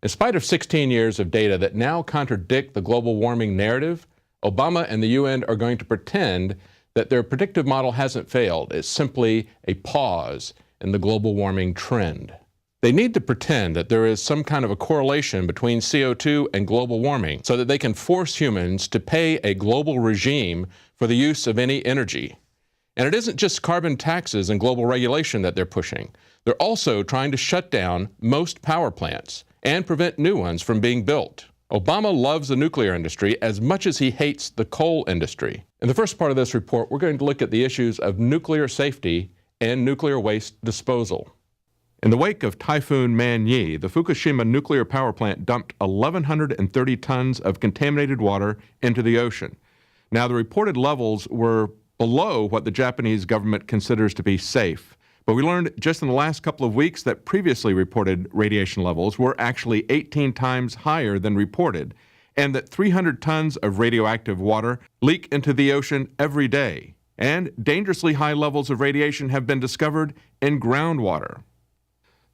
In spite of 16 years of data that now contradict the global warming narrative, Obama and the UN are going to pretend that their predictive model hasn't failed. It's simply a pause in the global warming trend. They need to pretend that there is some kind of a correlation between CO2 and global warming so that they can force humans to pay a global regime for the use of any energy. And it isn't just carbon taxes and global regulation that they're pushing. They're also trying to shut down most power plants and prevent new ones from being built. Obama loves the nuclear industry as much as he hates the coal industry. In the first part of this report, we're going to look at the issues of nuclear safety and nuclear waste disposal. In the wake of Typhoon Man-yi, the Fukushima nuclear power plant dumped 1,130 tons of contaminated water into the ocean. Now, the reported levels were below what the Japanese government considers to be safe. But we learned just in the last couple of weeks that previously reported radiation levels were actually 18 times higher than reported, and that 300 tons of radioactive water leak into the ocean every day. And dangerously high levels of radiation have been discovered in groundwater.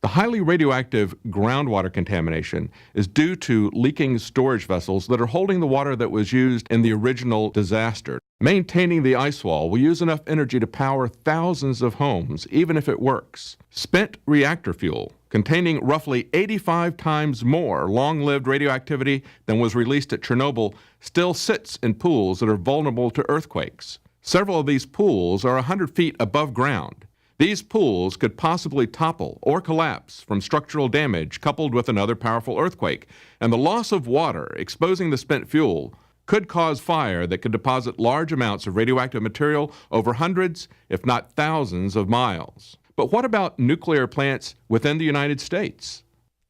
The highly radioactive groundwater contamination is due to leaking storage vessels that are holding the water that was used in the original disaster. Maintaining the ice wall will use enough energy to power thousands of homes, even if it works. Spent reactor fuel, containing roughly 85 times more long-lived radioactivity than was released at Chernobyl, still sits in pools that are vulnerable to earthquakes. Several of these pools are 100 feet above ground. These pools could possibly topple or collapse from structural damage coupled with another powerful earthquake, and the loss of water exposing the spent fuel could cause fire that could deposit large amounts of radioactive material over hundreds, if not thousands, of miles. But what about nuclear plants within the United States?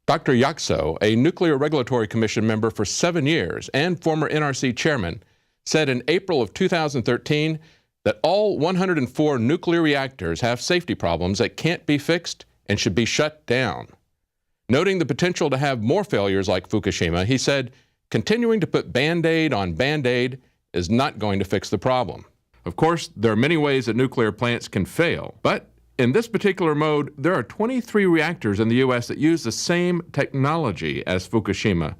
Dr. Yakso, a Nuclear Regulatory Commission member for 7 years and former NRC chairman, said in April of 2013 that all 104 nuclear reactors have safety problems that can't be fixed and should be shut down. Noting the potential to have more failures like Fukushima, he said, continuing to put Band-Aid on Band-Aid is not going to fix the problem. Of course, there are many ways that nuclear plants can fail, but in this particular mode, there are 23 reactors in the U.S. that use the same technology as Fukushima,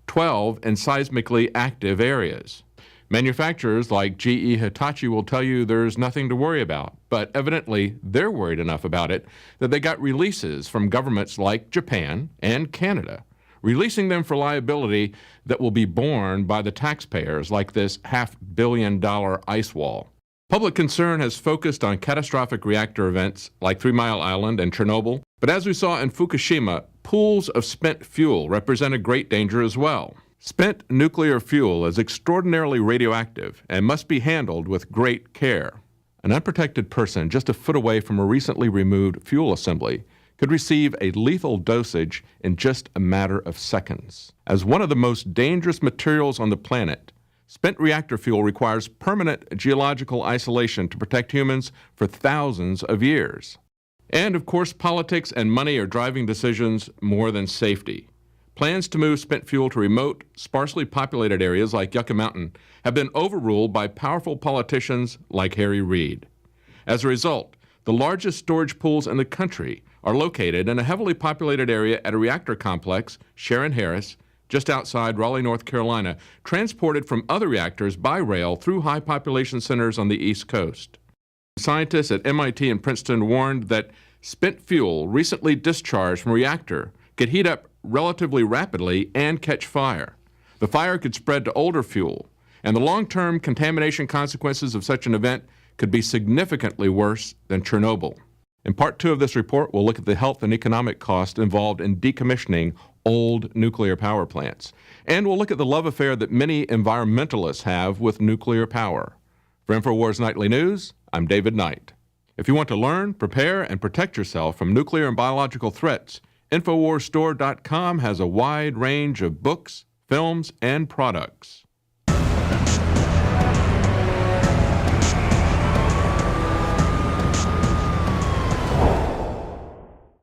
12 in seismically active areas. Manufacturers like GE Hitachi will tell you there's nothing to worry about, but evidently they're worried enough about it that they got releases from governments like Japan and Canada, releasing them for liability that will be borne by the taxpayers, like this $500 million ice wall. Public concern has focused on catastrophic reactor events like 3 Mile Island and Chernobyl, but as we saw in Fukushima, pools of spent fuel represent a great danger as well. Spent nuclear fuel is extraordinarily radioactive and must be handled with great care. An unprotected person just a foot away from a recently removed fuel assembly could receive a lethal dosage in just a matter of seconds. As one of the most dangerous materials on the planet, spent reactor fuel requires permanent geological isolation to protect humans for thousands of years. And of course, politics and money are driving decisions more than safety. Plans to move spent fuel to remote, sparsely populated areas like Yucca Mountain have been overruled by powerful politicians like Harry Reid. As a result, the largest storage pools in the country are located in a heavily populated area at a reactor complex, Sharon-Harris, just outside Raleigh, North Carolina, transported from other reactors by rail through high population centers on the East Coast. Scientists at MIT and Princeton warned that spent fuel recently discharged from a reactor could heat up relatively rapidly and catch fire. The fire could spread to older fuel, and the long-term contamination consequences of such an event could be significantly worse than Chernobyl. In part 2 of this report, we'll look at the health and economic cost involved in decommissioning old nuclear power plants. And we'll look at the love affair that many environmentalists have with nuclear power. For INFOWARS Nightly News, I'm David Knight. If you want to learn, prepare, and protect yourself from nuclear and biological threats, InfoWarsStore.com has a wide range of books, films, and products.